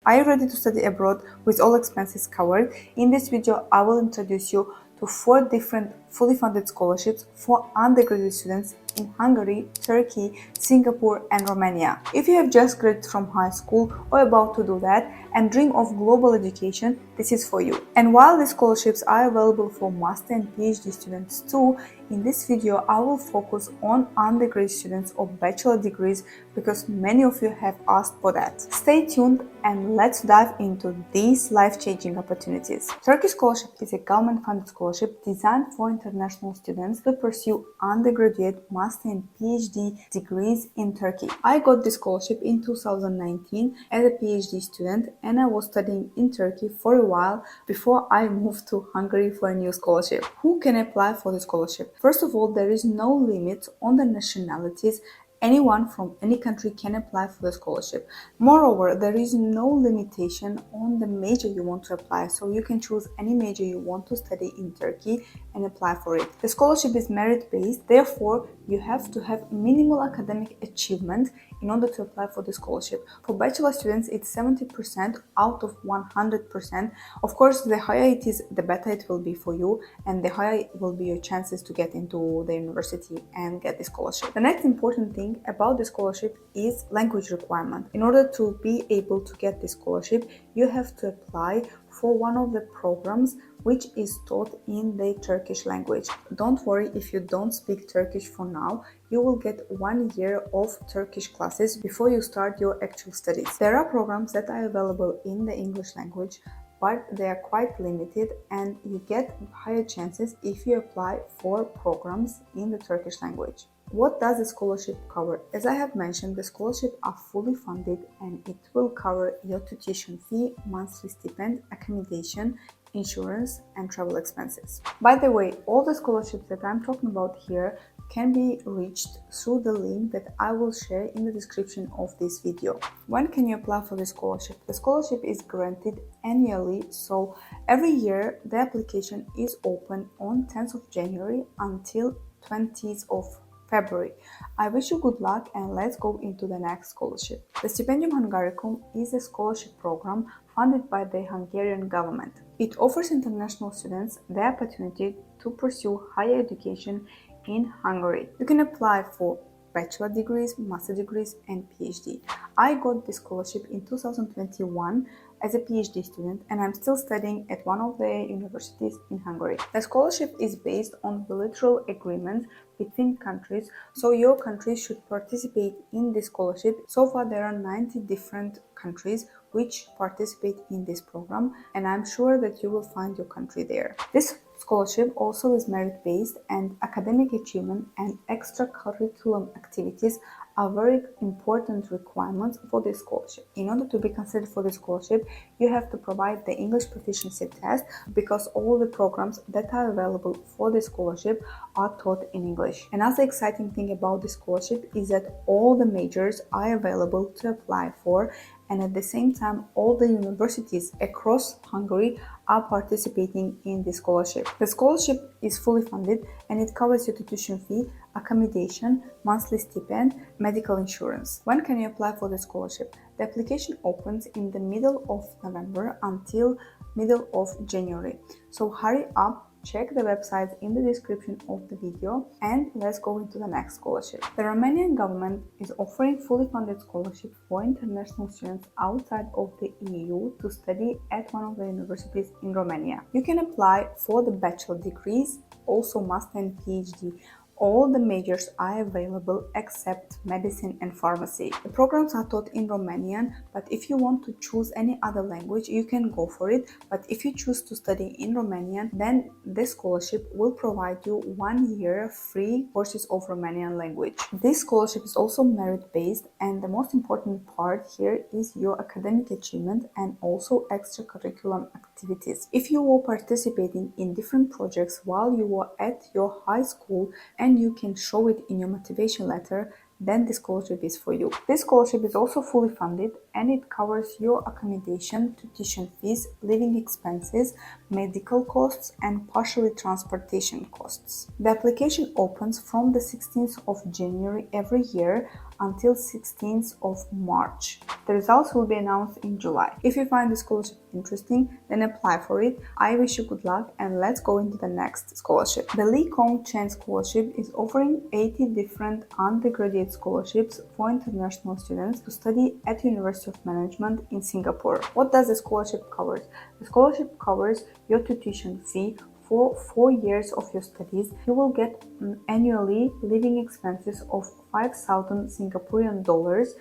Are you ready to study abroad with all expenses covered? In this video, I will introduce you to 4 different fully funded scholarships for undergraduate students in Hungary, Turkey, Singapore and Romania. If you have just graduated from high school or about to do that and dream of global education, this is for you. And while these scholarships are available for master and PhD students too, in this video I will focus on undergraduate students of bachelor degrees because many of you have asked for that. Stay tuned and let's dive into these life-changing opportunities. Turkish Scholarship is a government-funded scholarship designed for international students to pursue undergraduate, master and PhD degrees in Turkey. I got this scholarship in 2019 as a PhD student and I was studying in Turkey for a while before I moved to Hungary for a new scholarship. Who can apply for the scholarship? First of all, there is no limit on the nationalities. Anyone from any country can apply for the scholarship. Moreover, there is no limitation on the major you want to apply, so you can choose any major you want to study in Turkey and apply for it. The scholarship is merit-based, therefore you have to have minimal academic achievement in order to apply for the scholarship. For bachelor students, it's 70% out of 100%. Of course, the higher it is, the better it will be for you, and the higher will be your chances to get into the university and get the scholarship. The next important thing about the scholarship is language requirement. In order to be able to get the scholarship, you have to apply for one of the programs which is taught in the Turkish language. Don't worry if you don't speak Turkish for now, you will get 1 year of Turkish classes before you start your actual studies. There are programs that are available in the English language, but they are quite limited and you get higher chances if you apply for programs in the Turkish language. What does the scholarship cover? As I have mentioned, the scholarships are fully funded and it will cover your tuition fee, monthly stipend, accommodation, insurance and travel expenses. By the way, all the scholarships that I'm talking about here can be reached through the link that I will share in the description of this video. When can you apply for the scholarship? The scholarship is granted annually, so every year the application is open on 10th of January until 20th of February. I wish you good luck and let's go into the next scholarship. The Stipendium Hungaricum is a scholarship program funded by the Hungarian government. It offers international students the opportunity to pursue higher education in Hungary. You can apply for bachelor degrees, master degrees and PhD. I got this scholarship in 2021 as a PhD student and I'm still studying at one of the universities in Hungary. The scholarship is based on bilateral agreements between countries, so your country should participate in this scholarship. So far there are 90 different countries which participate in this program and I'm sure that you will find your country there. This scholarship also is merit-based and academic achievement and extracurriculum activities are very important requirements for this scholarship. In order to be considered for this scholarship, you have to provide the English proficiency test because all the programs that are available for this scholarship are taught in English. Another exciting thing about this scholarship is that all the majors are available to apply for, and at the same time all the universities across Hungary are participating in this scholarship. The scholarship is fully funded and it covers your tuition fee, accommodation, monthly stipend, medical insurance. When can you apply for the scholarship? The application opens in the middle of November until middle of January. So hurry up. Check the website in the description of the video and let's go into the next scholarship. The Romanian government is offering fully funded scholarship for international students outside of the EU to study at one of the universities in Romania. You can apply for the bachelor degrees, also master and PhD. All the majors are available except medicine and pharmacy. The programs are taught in Romanian, but if you want to choose any other language, you can go for it. But if you choose to study in Romanian, then this scholarship will provide you 1 year free courses of Romanian language. This scholarship is also merit-based, and the most important part here is your academic achievement and also extracurriculum activities. If you were participating in different projects while you were at your high school and you can show it in your motivation letter, then this scholarship is for you. This scholarship is also fully funded and it covers your accommodation, tuition fees, living expenses, medical costs, and partially transportation costs. The application opens from the 16th of January every year until 16th of March. The results will be announced in July. If you find the scholarship interesting, then apply for it. I wish you good luck, and let's go into the next scholarship. The Lee Kong Chen Scholarship is offering 80 different undergraduate scholarships for international students to study at University of Management in Singapore. What does the scholarship cover? The scholarship covers your tuition fee for 4 years of your studies. You will get annually living expenses of 5,000 Singaporean dollars,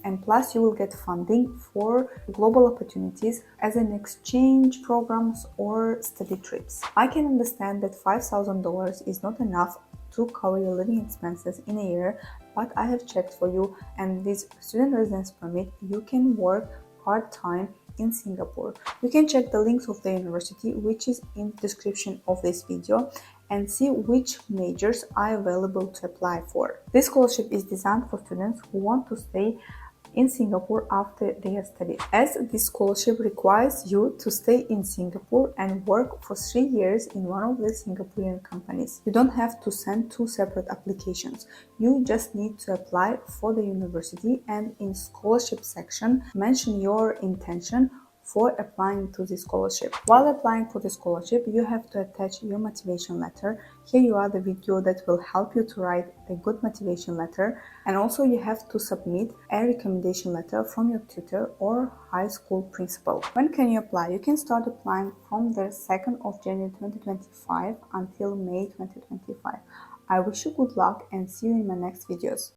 and plus you will get funding for global opportunities as an exchange programs or study trips. I can understand that $5,000 is not enough to cover your living expenses in a year, but I have checked for you, and with student residence permit you can work part-time in Singapore. You can check the links of the university, which is in the description of this video, and see which majors are available to apply for. This scholarship is designed for students who want to stay in Singapore after their studies, as this scholarship requires you to stay in Singapore and work for 3 years in one of the Singaporean companies. You don't have to send 2 separate applications. You just need to apply for the university, and in scholarship section mention your intention for applying to the scholarship. While applying for the scholarship, you have to attach your motivation letter. Here you are the video that will help you to write a good motivation letter, and also you have to submit a recommendation letter from your tutor or high school principal. When can you apply? You can start applying from the 2nd of January 2025 until May 2025. I wish you good luck and see you in my next videos.